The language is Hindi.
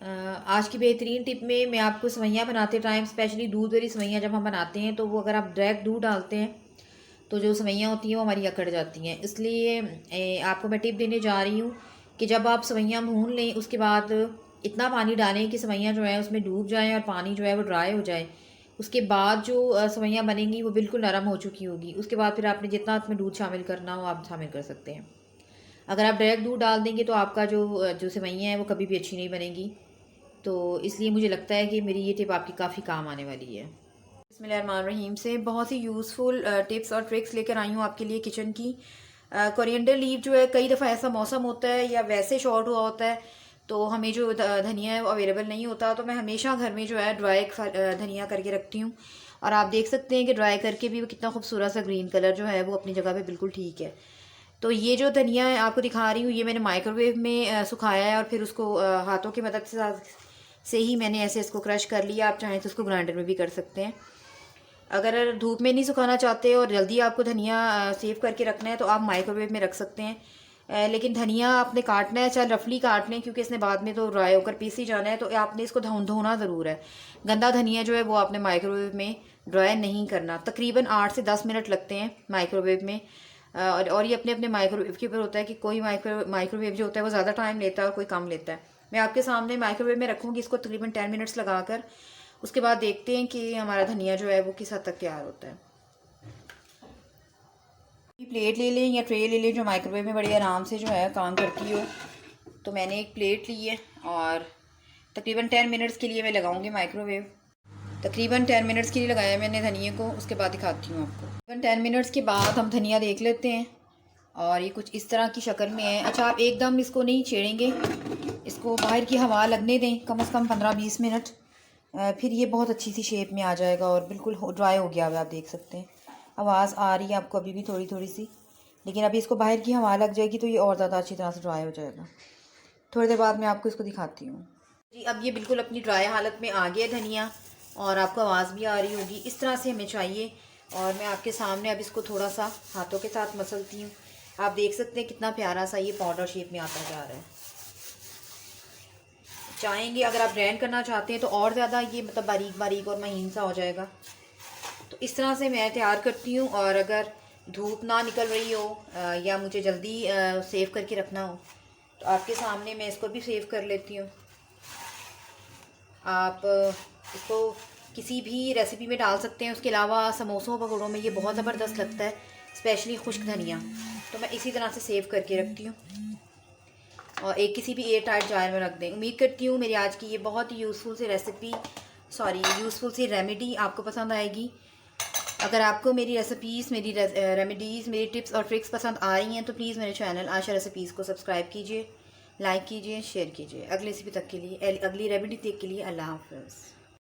आज की बेहतरीन टिप में मैं आपको सेवइयाँ बनाते टाइम स्पेशली दूध वाली सेवइयाँ जब हम बनाते हैं तो वो अगर आप डायरेक्ट दूध डालते हैं तो जो सेवइयाँ होती हैं वो हमारी अकड़ जाती हैं। इसलिए आपको मैं टिप देने जा रही हूँ कि जब आप सेवइयाँ भून लें उसके बाद इतना पानी डालें कि सेवइयाँ जो है उसमें डूब जाएँ और पानी जो है वो ड्राई हो जाए। उसके बाद जो सेवइयाँ बनेंगी वो बिल्कुल नरम हो चुकी होगी। उसके बाद फिर आपने जितना उसमें दूध शामिल करना हो आप शामिल कर सकते हैं। अगर आप डायरेक्ट दूध डाल देंगे तो आपका जो सेवइयाँ हैं वो कभी भी अच्छी नहीं बनेगी। तो इसलिए मुझे लगता है कि मेरी ये टिप आपकी काफ़ी काम आने वाली है। बिस्मिल्लाहिर्रहमानिर्रहीम से बहुत ही यूज़फुल टिप्स और ट्रिक्स लेकर आई हूँ आपके लिए किचन की। कोरिएंडर लीव जो है कई दफ़ा ऐसा मौसम होता है या वैसे शॉर्ट हुआ होता है तो हमें जो धनिया है वो अवेलेबल नहीं होता, तो मैं हमेशा घर में जो है ड्राई धनिया करके रखती हूँ। और आप देख सकते हैं कि ड्राई करके भी वो कितना खूबसूरत सा ग्रीन कलर जो है वो अपनी जगह पे बिल्कुल ठीक है। तो ये जो धनिया है आपको दिखा रही हूँ ये मैंने माइक्रोवेव में सुखाया है और फिर उसको हाथों की मदद से ही मैंने ऐसे इसको क्रश कर लिया। आप चाहें तो उसको ग्राइंडर में भी कर सकते हैं। अगर धूप में नहीं सुखाना चाहते और जल्दी आपको धनिया सेव करके रखना है तो आप माइक्रोवेव में रख सकते हैं। लेकिन धनिया आपने काटना है, चाहे रफली काट लें क्योंकि इसने बाद में तो ड्राई होकर पीस ही जाना है, तो आपने इसको धोना ज़रूर है। गंदा धनिया जो है वो आपने माइक्रोवेव में ड्राई नहीं करना। तकरीबन 8 से 10 मिनट लगते हैं माइक्रोवेव में। और ये अपने अपने माइक्रोवेव के ऊपर होता है कि कोई माइक्रोवेव जो होता है वो ज़्यादा टाइम लेता है और कोई कम लेता है। मैं आपके सामने माइक्रोवेव में रखूँगी इसको तकरीबन 10 मिनट्स लगाकर। उसके बाद देखते हैं कि हमारा धनिया जो है वो किस हद तक तैयार होता है। प्लेट ले लें या ट्रे ले लें जो माइक्रोवेव में बड़ी आराम से जो है काम करती हो। तो मैंने एक प्लेट ली है और तकरीबन 10 मिनट्स के लिए मैं लगाऊंगी माइक्रोवेव। तकरीबन 10 मिनट्स के लिए लगाया मैंने धनिया को, उसके बाद दिखाती हूँ आपको। तकरीबन 10 मिनट्स के बाद हम धनिया देख लेते हैं और ये कुछ इस तरह की शक्ल में है। अच्छा, आप एकदम इसको नहीं छेड़ेंगे, इसको बाहर की हवा लगने दें कम से कम 15-20 मिनट। फिर ये बहुत अच्छी सी शेप में आ जाएगा और बिल्कुल ड्राई हो गया हुआ आप देख सकते हैं। आवाज़ आ रही है आपको अभी भी थोड़ी थोड़ी सी, लेकिन अभी इसको बाहर की हवा लग जाएगी तो ये और ज़्यादा अच्छी तरह से ड्राई हो जाएगा। थोड़ी देर बाद मैं आपको इसको दिखाती हूँ जी। अब ये बिल्कुल अपनी ड्राई हालत में आ गया धनिया और आपको आवाज़ भी आ रही होगी। इस तरह से हमें चाहिए और मैं आपके सामने अब इसको थोड़ा सा हाथों के साथ मसलती हूँ। आप देख सकते हैं कितना प्यारा सा ये पाउडर शेप में आता जा रहा है। चाहेंगे अगर आप ग्राइंड करना चाहते हैं तो और ज़्यादा ये मतलब बारीक बारीक और महीन सा हो जाएगा। तो इस तरह से मैं तैयार करती हूँ। और अगर धूप ना निकल रही हो या मुझे जल्दी सेव करके रखना हो तो आपके सामने मैं इसको भी सेव कर लेती हूँ। आप इसको किसी भी रेसिपी में डाल सकते हैं। उसके अलावा समोसों पकौड़ों में ये बहुत ज़बरदस्त लगता है, स्पेशली खुश्क धनिया। तो मैं इसी तरह से सेव करके रखती हूँ और एक किसी भी एयर टाइट जार में रख दें। उम्मीद करती हूँ मेरी आज की ये बहुत ही यूज़फुल सी यूज़फुल सी रेमेडी आपको पसंद आएगी। अगर आपको मेरी रेसिपीज़, मेरी रेमेडीज़, मेरी टिप्स और ट्रिक्स पसंद आ रही हैं तो प्लीज़ मेरे चैनल आशा रेसिपीज़ को सब्सक्राइब कीजिए, लाइक कीजिए, शेयर कीजिए। अगली रेसिपी तक के लिए, अगली रेमेडी तक के लिए अल्लाह हाफ़िज़।